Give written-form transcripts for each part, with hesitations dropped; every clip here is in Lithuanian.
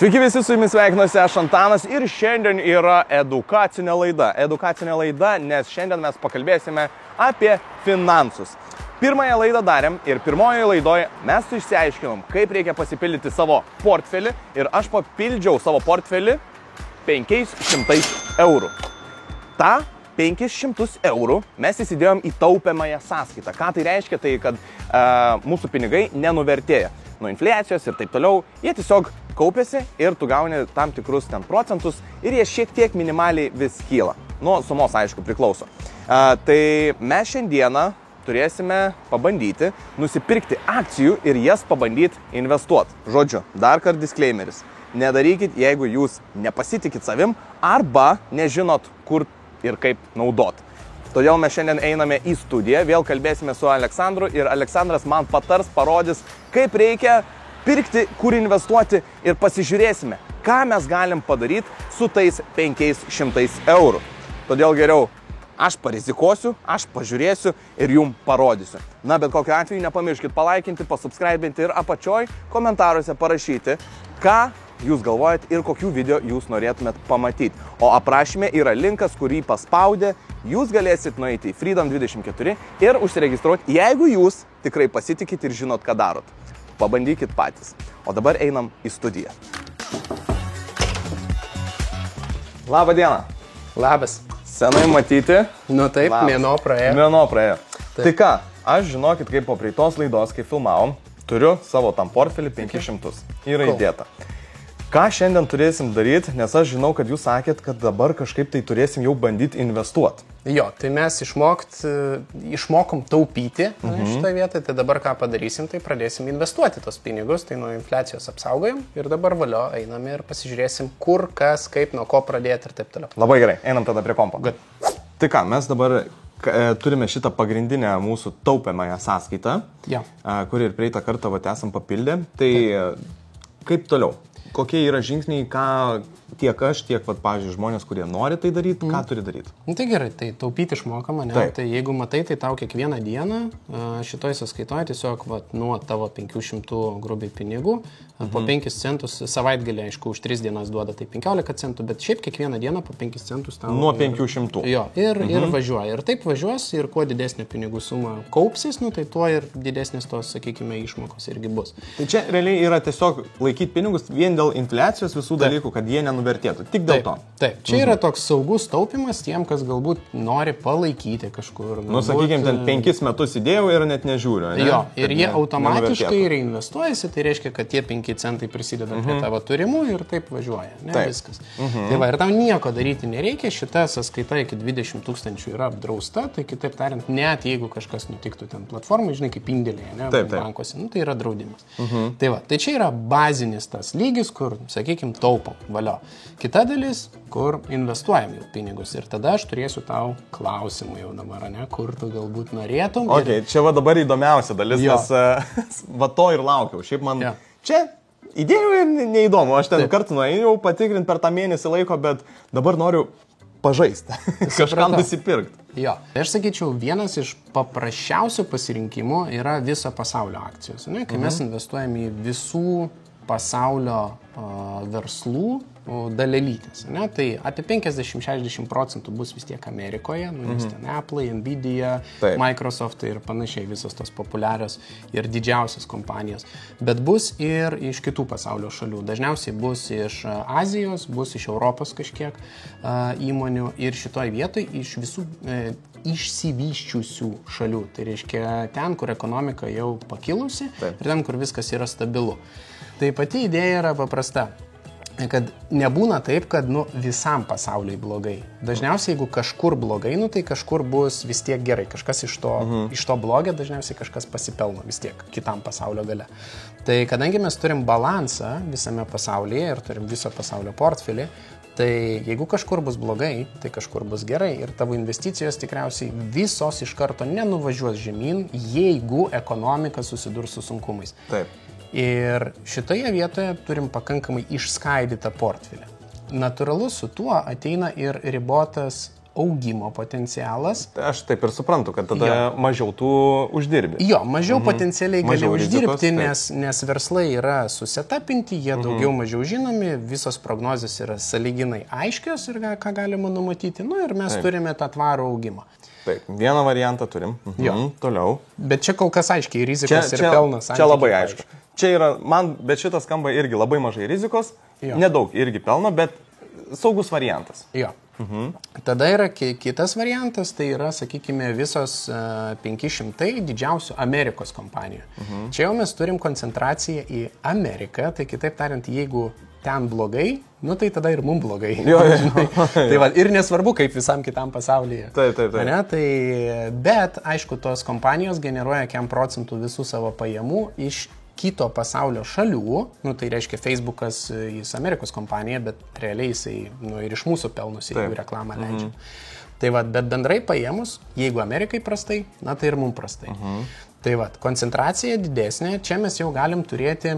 Sveiki visi, su jumis sveikinuosi aš Antanas ir šiandien yra edukacinė laida. Edukacinė laida, nes šiandien mes pakalbėsime apie finansus. Pirmąją laidą darėm ir pirmojoje laidoje mes išsiaiškinom, kaip reikia pasipildyti savo portfelį ir aš papildžiau savo portfelį 500 eurų. Ta 500 eurų mes įsidėjom į taupiamąją sąskaitą. Ką tai reiškia? Tai kad mūsų pinigai nenuvertėja nuo infliacijos ir taip toliau. Jie tiesiog kaupiasi ir tu gauni tam tikrus ten procentus ir jie šiek tiek minimaliai vis kyla. Nuo sumos, aišku, priklauso. Tai mes šiandieną turėsime pabandyti nusipirkti akcijų ir jas pabandyti investuoti. Žodžiu, dar kart disclaimeris. Nedarykit, jeigu jūs nepasitikit savim arba nežinot, kur ir kaip naudot. Todėl mes šiandien einame į studiją, vėl kalbėsime su Aleksandru ir Aleksandras man patars, parodys, kaip reikia pirkti, kur investuoti ir pasižiūrėsime, ką mes galim padaryti su tais 500 eurų. Todėl geriau aš parizikuosiu, aš pažiūrėsiu ir jum parodysiu. Na, bet kokiu atveju nepamirškit palaikinti, pasubscribinti ir apačioj komentaruose parašyti, ką jūs galvojat ir kokių video jūs norėtumėt pamatyti. O aprašyme yra linkas, kurį paspaudę, jūs galėsit nueiti į Freedom24 ir užsiregistruoti, jeigu jūs tikrai pasitikit ir žinot, ką darot. Pabandykit patys. O dabar einam į studiją. Labą dieną. Labas. Senai matyti. Nu taip, Labas. mėnuo praėjo. Mėnuo praėjo. Taip. Tai ką, aš žinokit, kaip po praeitos laidos, kai filmavom, turiu savo tam portfelį 500. Yra įdėta. Ką šiandien turėsim daryti, nes aš žinau, kad jūs sakėt, kad dabar kažkaip tai turėsim jau bandyti investuoti. Jo, tai mes išmokom taupyti šitoje vietoje, tai dabar ką padarysim, tai pradėsim investuoti tos pinigus, tai nuo infliacijos apsaugojom ir dabar valio einam ir pasižiūrėsim, kur, kas, kaip, nuo ko pradėti ir taip toliau. Labai gerai, einam tada prie kompo. Good. Tai ką, mes dabar turime šitą pagrindinę mūsų taupiamąją sąskaitą, Jo. Kur ir praeitą kartą esam papildę. Tai kaip toliau? Kokie yra žingsniai, ką tiek aš, tiek, pavyzdžiui, žmonės, kurie nori tai daryti, ką turi daryti? Tai gerai, tai taupyti išmokama, ne? Taip. Tai jeigu matai, tai tau kiekvieną dieną šitoj sąskaitoje tiesiog nuo tavo 500 grubiai pinigų, po 5 centus savaitgalį, aišku, už 3 dienas duoda tai 15 centų, bet šiaip kiekvieną dieną po 5 centus tau... Nuo 500. Jo, ir važiuoja. Ir taip važiuos, ir kuo didesnė pinigų suma kaupsis, tai tuo ir didesnės tos, sakykime, išmokos irgi bus. Tai čia realiai yra tiesiog laikyti pinigus vien dėl infliacijos visų dalykų, kad jie nenuvertėtų. Tik dėl to. Taip, čia yra toks saugus taupimas tiem, kas galbūt nori palaikyti kažkur. Nu, sakykime, ten 5 metus įdėjau ir net nežiūriu. Ne? Jo, ir jie automatiškai reinvestuojasi, tai reiškia, kad tie 5 centai prisideda prie tavo turimų ir taip važiuoja. Ne, taip. Viskas. Tai va, ir tau nieko daryti nereikia, šita sąskaita iki 20 000 yra apdrausta, tai kitaip tariant, net jeigu kažkas nutiktų ten platformai, žinai, kaip indėlėje, ne, taip. bankuose, tai yra draudimas. Tai va, tai čia yra bazinis tas lygis, kur, sakykime, taupom, valio. Kita dalis, kur investuojam jau pinigus ir tada aš turėsiu tau klausimų jau dabar, ne, kur tu galbūt norėtum. Ok, čia va dabar įdomiausia dalis, nes va to ir laukiau. Šiaip man čia idėjų ir neįdomu, aš ten kartu nuėjau patikrinti per tą mėnesį laiko, bet dabar noriu pažaisti, kažkam nusipirkti. Jo, aš sakyčiau, vienas iš paprasčiausių pasirinkimų yra viso pasaulio akcijos, ne, kai mes investuojam į visų pasaulio verslų dalelytės. Ne? Tai apie 50-60% bus vis tiek Amerikoje, nes ten Apple, Nvidia, taip. Microsoft ir panašiai visos tos populiarios ir didžiausios kompanijos. Bet bus ir iš kitų pasaulio šalių. Dažniausiai bus iš Azijos, bus iš Europos kažkiek įmonių ir šitoj vietoj iš visų išsivyščiusių šalių. Tai reiškia ten, kur ekonomika jau pakilusi taip. Ir ten, kur viskas yra stabilu. Tai pati idėja yra paprasta, kad nebūna taip, kad visam pasauliui blogai. Dažniausiai, jeigu kažkur blogai, tai kažkur bus vis tiek gerai. Kažkas iš to blogio, dažniausiai kažkas pasipelno vis tiek kitam pasaulio gale. Tai kadangi mes turim balansą visame pasaulyje ir turim viso pasaulio portfelį, tai jeigu kažkur bus blogai, tai kažkur bus gerai ir tavo investicijos tikriausiai visos iš karto nenuvažiuos žemyn, jeigu ekonomika susidurs su sunkumais. Taip. Ir šitoje vietoje turim pakankamai išskaidytą portfelį. Natūralu su tuo ateina ir ribotas augimo potencialas. Aš taip ir suprantu, kad tada mažiau tu uždirbi. Jo, mažiau potencialiai gali rizikos, uždirbti, nes verslai yra susetapinti, jie daugiau mažiau žinomi, visos prognozės yra sąlyginai aiškios ir ką galima numatyti. Nu ir mes turime tą tvarų augimą. Taip, vieną variantą turim. Toliau. Bet čia kol kas aiškiai rizikos ir pelnas. Čia labai aišku. Čia yra, bet šitas skamba irgi labai mažai rizikos, nedaug irgi pelno, bet saugus variantas. Jo. Tada yra kitas variantas, tai yra, sakykime, visos 500 didžiausių Amerikos kompanijų. Čia jau mes turim koncentraciją į Ameriką, tai kitaip tariant, jeigu ten blogai, nu tai tada ir mums blogai. Tai va, ir nesvarbu, kaip visam kitam pasaulyje. Taip. Ne? Bet, aišku, tos kompanijos generuoja 1% visų savo pajamų iš kito pasaulio šalių, nu tai reiškia Facebookas, jis Amerikos kompanija, bet realiai jisai ir iš mūsų pelnosi, jeigu reklamą leidžia. Tai va, bet bendrai paėmus, jeigu Amerikai prastai, na tai ir mums prastai. Tai va, koncentracija didesnė, čia mes jau galim turėti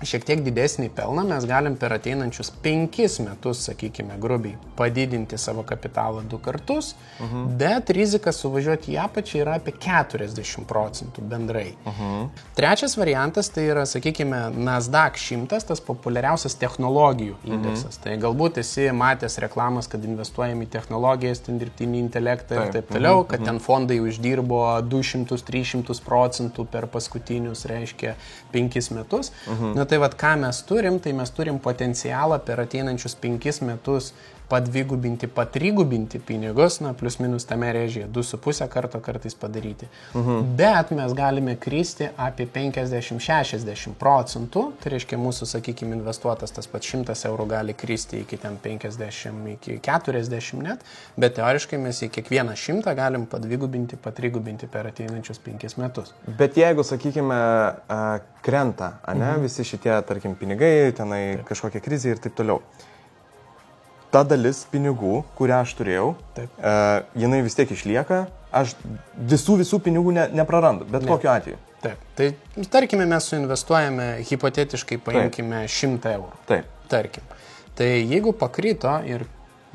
šiek tiek didesnį pelną, mes galim per ateinančius 5 metus, sakykime, grubiai, padidinti savo kapitalą 2 kartus, bet rizika suvažiuoti į apačią yra apie 40% bendrai. Trečias variantas tai yra, sakykime, Nasdaq 100, tas populiariausias technologijų indeksas. Tai galbūt esi matęs reklamas, kad investuojam į technologijas, ten dirbtinį intelektą ir taip toliau, kad ten fondai uždirbo 200-300% per paskutinius, reiškia, 5 metus. Tai vad, ką mes turim, tai mes turim potencialą per ateinančius 5 metus padvigubinti, patrigubinti pinigus, na, plius minus tame režyje, 2,5 karto kartais padaryti. Bet mes galime kristi apie 50-60%, tai reiškia mūsų, sakykime, investuotas tas pats 100 eurų gali kristi iki ten 50, iki 40 net, bet teoriškai mes į kiekvieną 100 galim padvigubinti, patrigubinti per ateinančius 5 metus. Bet jeigu, sakykime, krenta, ane, visi šitie, tarkim, pinigai, tenai kažkokia krizė ir taip toliau. Ta dalis pinigų, kurią aš turėjau, jinai vis tiek išlieka, aš visų pinigų neprarandu, bet kokiu atveju. Taip, tai tarkime mes suinvestuojame, hipotetiškai paimkime 100 eurų. Taip. Tarkim. Tai jeigu pakrito ir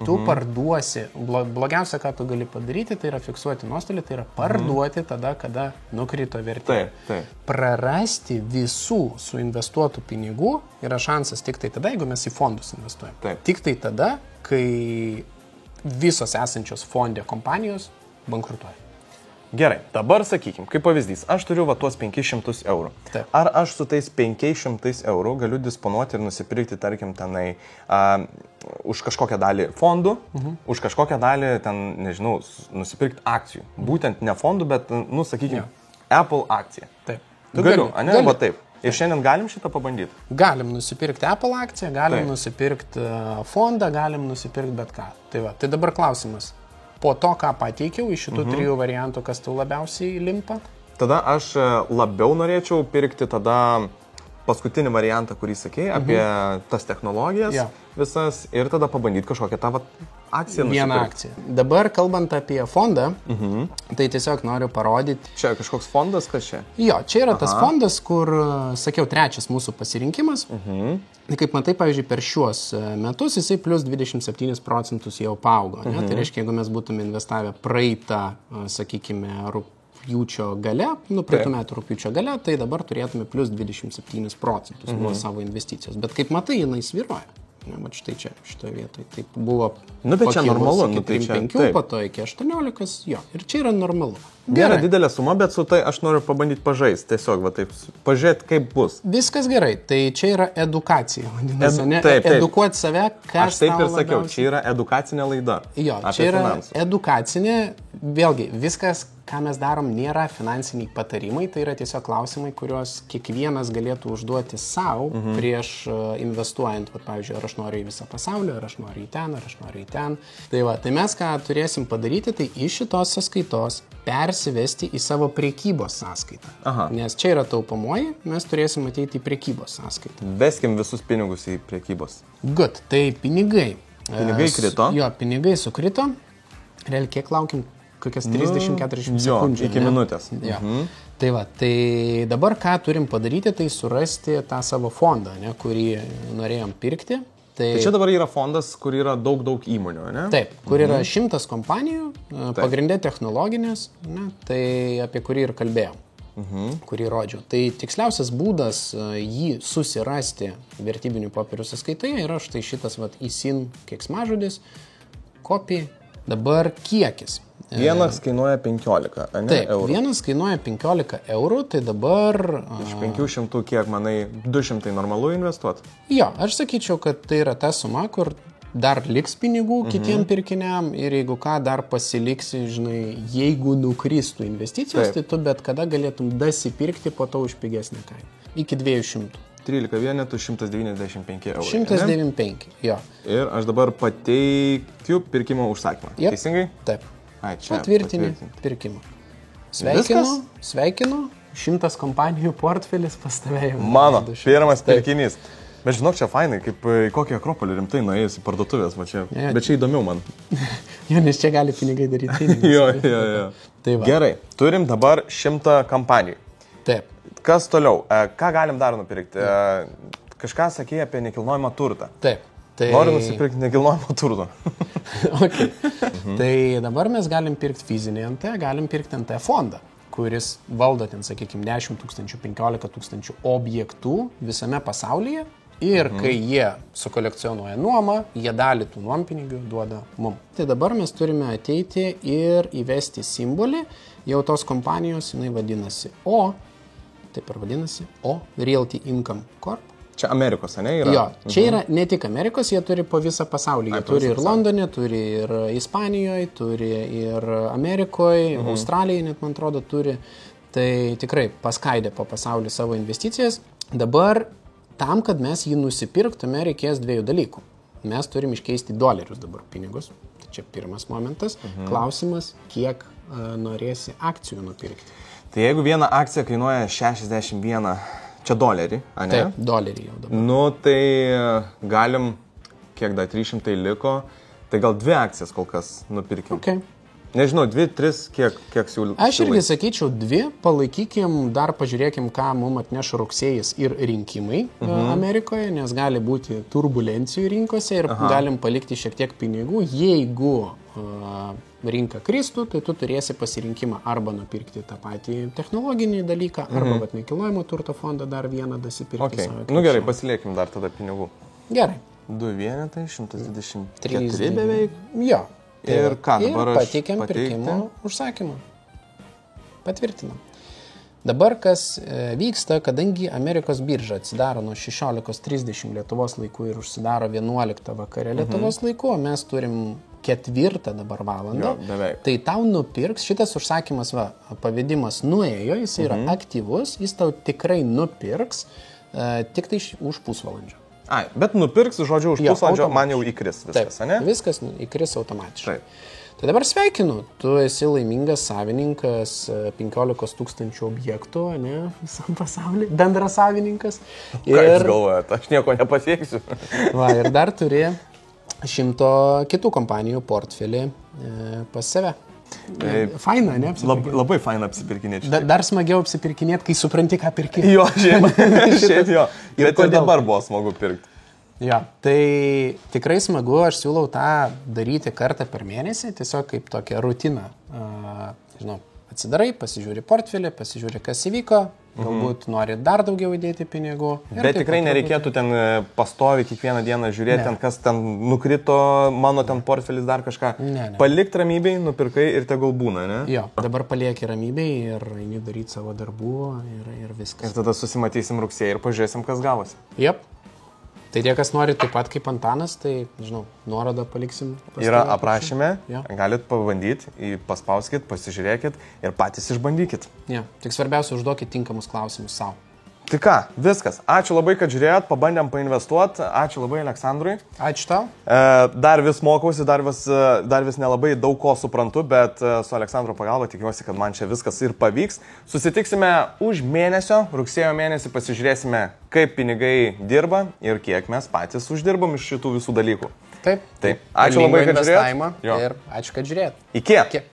tu parduosi, blogiausia, ką tu gali padaryti, tai yra fiksuoti nuostolį, tai yra parduoti tada, kada nukrito vertė. Taip. Prarasti visų suinvestuotų pinigų yra šansas tik tai tada, jeigu mes į fondus investuojam. Taip. Tik tai tada, kai visos esančios fonde kompanijos bankrutuoja. Gerai, dabar sakykim, kaip pavyzdys, aš turiu va tuos 500 eurų. Taip. Ar aš su tais 500 eurų galiu disponuoti ir nusipirkti, tarkim, tenai už kažkokią dalį fondų, už kažkokią dalį, ten, nežinau, nusipirkti akcijų. Būtent ne fondų, bet, nu, sakykim, Apple akciją. Taip. Galiu, ane? Arba taip. Ir šiandien galim šitą pabandyti? Galim nusipirkti Apple akciją, galim nusipirkti fondą, galim nusipirkti bet ką. Tai va, tai dabar klausimas. Po to, ką pateikiau iš šitų 3 variantų, kas tu labiausiai limpa? Tada aš labiau norėčiau pirkti tada paskutinį variantą, kurį sakei, apie tas technologijas visas ir tada pabandyti kažkokią tą akciją nusipirkti. Vieną akciją. Dabar, kalbant apie fondą, tai tiesiog noriu parodyti. Čia kažkoks fondas, kas čia? Jo, čia yra tas fondas, kur, sakiau, trečias mūsų pasirinkimas. Kaip matai, pavyzdžiui, per šiuos metus jisai plus 27% jau paaugo. Ne? Tai reiškia, jeigu mes būtume investavę praeitą, sakykime, rugpjūčio gale, praeitų metų rugpjūčio gale, tai dabar turėtume plus 27% nuo savo investicijos. Bet kaip matai, jinai svyruoja. Ne, bet štai čia, šitoje vietoje. Taip buvo bet čia normalu, iki 3,5, po to iki 18, jo. Ir čia yra normalu. Nėra didelė suma, bet su tai aš noriu pabandyti pažaisti. Tiesiog, va taip, pažiūrėti, kaip bus. Viskas gerai. Tai čia yra edukacija. Vadinasi, ne? Edukuoti save, kas aš taip ir sakiau, čia yra edukacinė laida. Jo, čia yra edukacinė. Vėlgi, viskas, ką mes darom, nėra finansiniai patarimai. Tai yra tiesiog klausimai, kuriuos kiekvienas galėtų užduoti savo prieš investuojant. Va, pavyzdžiui, ar aš noriu į visą pasaulį, ar aš noriu į ten, ar aš noriu į ten. Tai va, tai mes ką turėsim padaryti, tai iš šitos sąskaitos persivesti į savo prekybos sąskaitą. Nes čia yra taupomoji, mes turėsim ateiti į prekybos sąskaitą. Veskim visus pinigus į prekybos. Good, tai pinigai. Pinigai krito. Jo, pinigai sukrito. Real, kiek laukim? Kokias 30-40 sekundžių. Iki minutės. Tai va, tai dabar ką turim padaryti, tai surasti tą savo fondą, ne, kurį norėjom pirkti. Tai čia dabar yra fondas, kur yra daug įmonių, ne? Taip, kur yra 100 kompanijų, pagrindė technologinės, ne, tai apie kurį ir kalbėjom, kurį rodžiau. Tai tiksliausias būdas jį susirasti vertybinių popierių sąskaitoje yra štai šitas ISIN keiksmažodis, copy, dabar kiekis. Vienas kainuoja 15, ne? Taip, eurų. Vienas kainuoja 15 eurų, tai dabar... Iš 500, kiek manai, 200 normalu investuoti? Jo, aš sakyčiau, kad tai yra ta suma, kur dar liks pinigų kitiem pirkiniam ir jeigu ką dar pasiliksi, žinai, jeigu nukristų investicijos, tai tu bet kada galėtum dasipirkti po to už pigesnę kainą. Iki 200. 13 vienetų 195 eurų. 195, jo. Ir aš dabar pateikiu pirkimo užsakymą. Yep. Teisingai? Taip. Ai, čia. Patvirtini pirkimą. Sveikinu. 100 kompanijų portfelis pas tave jau. Mano pirmas pirkinys. Bet žinok, čia fainai, kaip į kokį Akropolį rimtai nuėjus į parduotuvės, va čia. Ja. Bet čia įdomiau man. Jo, nes čia gali pinigai daryti. jo. Tai va. Gerai, turim dabar 100 kompanijų. Taip. Kas toliau? Ką galim dar nupirkti? Kažką sakė apie nekilnojamą turtą. Taip. Tai... Noriu nusipirkti nekilnojamą turtą. Okay. Tai dabar mes galim pirkti fizinį NT, galim pirkti NT fondą, kuris valdo ten, sakykime, 10 000, 15 000 objektų visame pasaulyje ir kai jie sukolekcionuoja nuomą, jie dalį tų nuompinigių duoda mum. Tai dabar mes turime ateiti ir įvesti simbolį, jau tos kompanijos, jinai vadinasi O, taip ir vadinasi O, Realty Income Corp. Čia Amerikos, ne? Yra? Jo, čia yra ne tik Amerikos, jie turi po visą pasaulį. Jie turi ir Londone, turi ir Ispanijoje, turi ir Amerikoje, Australijoje net, man atrodo, turi. Tai tikrai paskaidė po pasaulį savo investicijas. Dabar tam, kad mes jį nusipirktume, reikės dviejų dalykų. Mes turim iškeisti dolerius dabar pinigus. Tai čia pirmas momentas. Klausimas, kiek norėsi akcijų nupirkti. Tai jeigu viena akcija kainuoja 61... Čia dolerį, ane? Taip, dolerį jau dabar. Nu, tai galim, kiek dar 300 liko, tai gal 2 akcijas kol kas nupirkim. Okay. Nežinau, 2, 3, kiek siūlai? Aš irgi sakyčiau 2, palaikykim, dar pažiūrėkim, ką mums atneš rugsėjis ir rinkimai Amerikoje, nes gali būti turbulencijų rinkose ir galim palikti šiek tiek pinigų. Jeigu rinka kristų, tai tu turėsi pasirinkimą arba nupirkti tą patį technologinį dalyką, arba nekilnojamo turto fondą dar vieną dasipirkti. Okay. Nu gerai, pasiliekim dar tada pinigų. Gerai. 2 vienetai, 124 beveik. Jo. Ir ką dabar aš pateikėm pirkimo užsakymą. Patvirtinam. Dabar kas vyksta, kadangi Amerikos birža atsidaro nuo 16:30 Lietuvos laikų ir užsidaro 11 vakare Lietuvos laikų, o mes turim 4 dabar valandą, tai tau nupirks, šitas užsakymas, pavedimas nuėjo, jis yra aktyvus, jis tau tikrai nupirks tik tai už pusvalandžio. Ai, bet nupirks, žodžiu, už pusvalandžio man jau įkris viskas, taip, ne? Viskas įkris automatiškai. Taip. Tai dabar sveikinu, tu esi laimingas savininkas 15 000 objektų, ne, visam pasaulyje, bendras savininkas. Ką jūs galvojate, aš nieko nepasieksiu. Va, ir dar turi 100 kitų kompanijų portfelį pas save. Faina, ne? Labai faina apsipirkinėti. Dar smagiau apsipirkinėti, kai supranti, ką pirki. Jo, šiaip jo. Ir dabar buvo smagu pirkti. Jo, tai tikrai smagu, aš siūlau tą daryti kartą per mėnesį, tiesiog kaip tokią rutiną. Žinau, atsidarai, pasižiūri portfelį, pasižiūri, kas įvyko, galbūt nori dar daugiau įdėti pinigų. Bet tikrai nereikėtų ten pastovi kiekvieną dieną žiūrėti, ten, kas ten nukrito, mano ten portfelis dar kažką. Ne. Palik ramybei, nupirkai ir tegul būna, ne? Jo, dabar palieki ramybei ir eini daryti savo darbų ir viskas. Ir tada susimatysim rugsėjį ir pažiūrėsim, kas gavosi. Jep. Tai tie, kas nori taip pat kaip Antanas, tai, žinau, nuorodą paliksim. Yra aprašyme, ja. Galit pabandyti, paspauskit, pasižiūrėkit ir patys išbandykit. Ja. Tik svarbiausia, užduokit tinkamus klausimus savo. Tai ką, viskas. Ačiū labai, kad žiūrėjot, pabandėm painvestuoti. Ačiū labai, Aleksandrui. Ačiū tau. Dar vis mokausi, dar vis nelabai daug ko suprantu, bet su Aleksandro pagalba tikiuosi, kad man čia viskas ir pavyks. Susitiksime už mėnesio, rugsėjo mėnesį pasižiūrėsime, kaip pinigai dirba ir kiek mes patys uždirbam iš šitų visų dalykų. Taip. Ačiū labai, kad žiūrėjot. Ir ačiū, kad žiūrėjot. Iki.